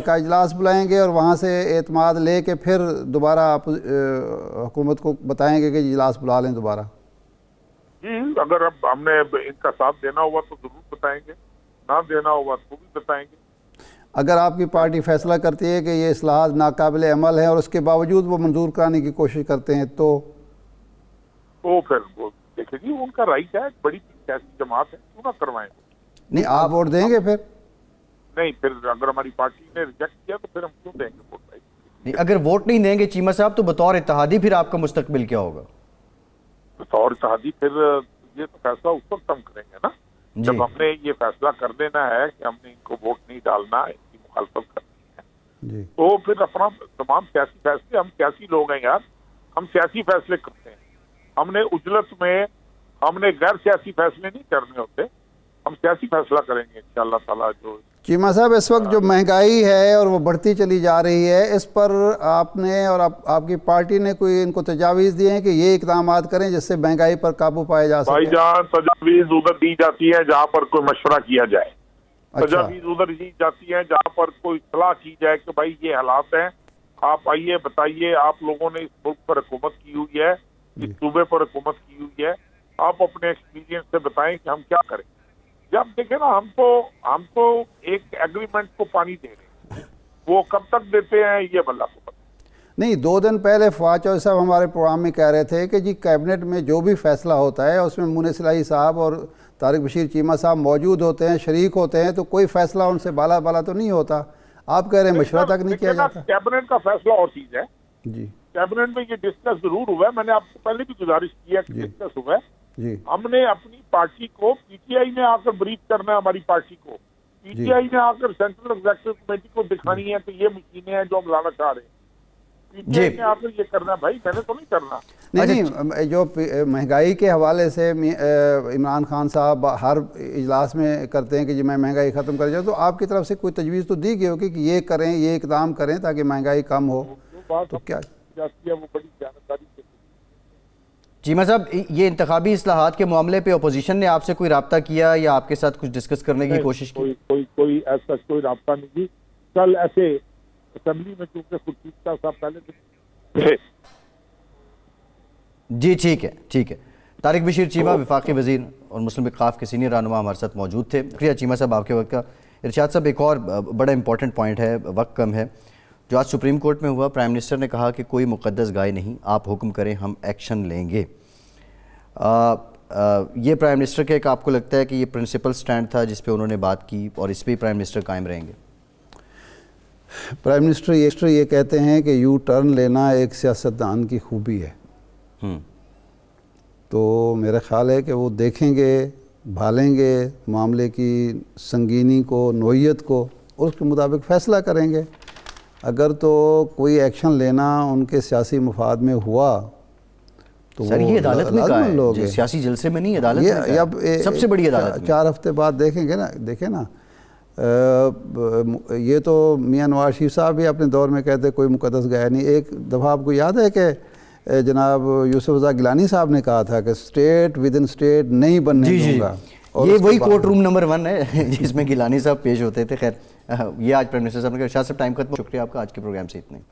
کا اجلاس بلائیں گے اور وہاں سے اعتماد لے کے پھر دوبارہ آپ حکومت کو بتائیں گے کہ اجلاس بلا لیں دوبارہ؟
جی اگر اب ہم نے ان کا ساتھ دینا ہوا تو ضرور بتائیں گے، نہ دینا ہوا تو بھی بتائیں گے.
اگر آپ کی پارٹی فیصلہ کرتی ہے کہ یہ اصلاحات ناقابل عمل ہیں اور اس کے باوجود وہ منظور کرانے کی کوشش کرتے ہیں تو
پھر وہ دیکھیں جی ان کا رائٹ ہے، بڑی سیاسی جماعت ہے، کیوں نہ کروائیں گے.
نہیں آپ ووٹ دیں گے پھر؟
نہیں، پھر اگر ہماری پارٹی نے ریجیکٹ کیا تو پھر ہم کیوں دیں گے ووٹ؟
نہیں اگر ووٹ نہیں دیں گے چیمہ صاحب تو بطور اتحادی پھر آپ کا مستقبل کیا ہوگا؟
بطور اتحادی پھر یہ تو فیصلہ اس وقت ہم کریں گے نا جب ہم نے یہ فیصلہ کر دینا ہے کہ ہم نے ان کو ووٹ نہیں ڈالنا، ان کی مخالفت کرنی ہے. تو پھر اپنا تمام سیاسی فیصلے، ہم سیاسی لوگ ہیں یار، ہم سیاسی فیصلے کرتے ہیں. ہم نے اجلت میں ہم نے غیر سیاسی فیصلے نہیں کرنے ہوتے، ہم سیاسی فیصلہ کریں گے انشاءاللہ تعالیٰ. جو
چیمہ صاحب اس وقت جو مہنگائی ہے اور وہ بڑھتی چلی جا رہی ہے، اس پر آپ نے اور آپ کی پارٹی نے کوئی ان کو تجاویز دی ہیں کہ یہ اقدامات کریں جس سے مہنگائی پر قابو پایا جا سکے؟
بھائی جان تجاویز ادھر دی جاتی ہے جہاں پر کوئی مشورہ کیا جائے. تجاویز ادھر دی جاتی ہے جہاں پر کوئی صلاح کی جائے کہ بھائی یہ حالات ہیں، آپ آئیے بتائیے، آپ لوگوں نے اس ملک پر حکومت کی ہوئی ہے، اس صوبے پر حکومت کی ہوئی ہے، آپ اپنے ایکسپیرینس سے بتائیں کہ ہم کیا کریں. جب دیکھیں نا ہم تو ایک ایگریمنٹ کو پانی دے رہے ہیں، وہ کب تک دیتے ہیں یہ اللہ کو پتہ.
نہیں 2 دن پہلے فواد چودھری صاحب ہمارے پروگرام میں کہہ رہے تھے کہ جی کیبنٹ میں جو بھی فیصلہ ہوتا ہے اس میں مونس الہی صاحب اور طارق بشیر چیمہ صاحب موجود ہوتے ہیں، شریک ہوتے ہیں، تو کوئی فیصلہ ان سے بالا تو نہیں ہوتا. آپ کہہ رہے ہیں مشورہ تک نہیں کیا جاتا.
کیبنٹ کا فیصلہ اور چیز ہے.
جی
کیبنٹ میں یہ ڈسکس ضرور ہوا ہے، میں نے آپ کو پہلے بھی گزارش کی ہے کہ ڈسکس ہوا ہے.
جی
ہم نے اپنی پارٹی کو پی ٹی آئی نے آ کر بریف کرنا ہے، ہماری پارٹی کو پی ٹی آئی نے آ کر سینٹرل ایگزیکٹو کمیٹی کو دکھانی ہے کہ یہ مشینیں ہیں جو ہم لانا چاہ رہے ہیں. PTI نے آپ نے یہ کرنا بھائی، میں نے تو نہیں کرنا.
نہیں جو مہنگائی کے حوالے سے عمران خان صاحب ہر اجلاس میں کرتے ہیں کہ جی میں مہنگائی ختم کر جاؤں، تو آپ کی طرف سے کوئی تجویز تو دی گئی ہوگی کہ یہ کریں، یہ اقدام کریں تاکہ مہنگائی کم ہو.
جو بات
تو کیا
ہے وہ بڑی جانکاری سے.
چیمہ صاحب، یہ انتخابی اصلاحات کے معاملے پہ اپوزیشن نے آپ سے کوئی رابطہ کیا یا آپ کے ساتھ کچھ ڈسکس کرنے کی کوشش کی؟
کوئی ایسا کوئی رابطہ نہیں کی. کل ایسے اسمبلی میں چونکہ خورشید صاحب پہلے تھے.
جی ٹھیک ہے. طارق بشیر چیمہ، وفاقی وزیر اور مسلم وقاف کے سینئر رہنما ہمارے ساتھ موجود تھے. شکریہ چیمہ صاحب آپ کے وقت کا. ارشاد صاحب، ایک اور بڑا امپورٹنٹ پوائنٹ ہے، وقت کم ہے، جو آج سپریم کورٹ میں ہوا. پرائم منسٹر نے کہا کہ کوئی مقدس گائے نہیں، آپ حکم کریں ہم ایکشن لیں گے. یہ پرائم منسٹر کا ایک آپ کو لگتا ہے کہ یہ پرنسپل سٹینڈ تھا جس پہ انہوں نے بات کی اور اس پہ ہی پرائم منسٹر قائم رہیں گے؟
پرائم منسٹر یہ کہتے ہیں کہ یو ٹرن لینا ایک سیاستدان کی خوبی ہے. تو میرا خیال ہے کہ وہ دیکھیں گے، بھالیں گے معاملے کی سنگینی کو، نوعیت کو، اور اس کے مطابق فیصلہ کریں گے. اگر تو کوئی ایکشن لینا ان کے سیاسی مفاد میں ہوا تو
سر یہ عدالت میں کہا
لوگ
ہے، سیاسی جلسے میں نہیں، عدالت میں کہا ہے، سب سے بڑی عدالت میں.
4 ہفتے بعد دیکھیں گے نا. دیکھیں نا، یہ تو میاں نواز شریف صاحب بھی اپنے دور میں کہتے کوئی مقدس گائے نہیں. ایک دفعہ آپ کو یاد ہے کہ جناب یوسف رضا گیلانی صاحب نے کہا تھا کہ اسٹیٹ ود ان اسٹیٹ نہیں بننے دوں گا.
یہ وہی کورٹ روم نمبر 1 ہے جس میں گیلانی صاحب پیش ہوتے تھے. خیر، یہ آج پرائم منسٹر صاحب نے کہا. شاہ صاحب ٹائم ختم. شکریہ آپ کا. آج کے پروگرام سے اتنا ہی.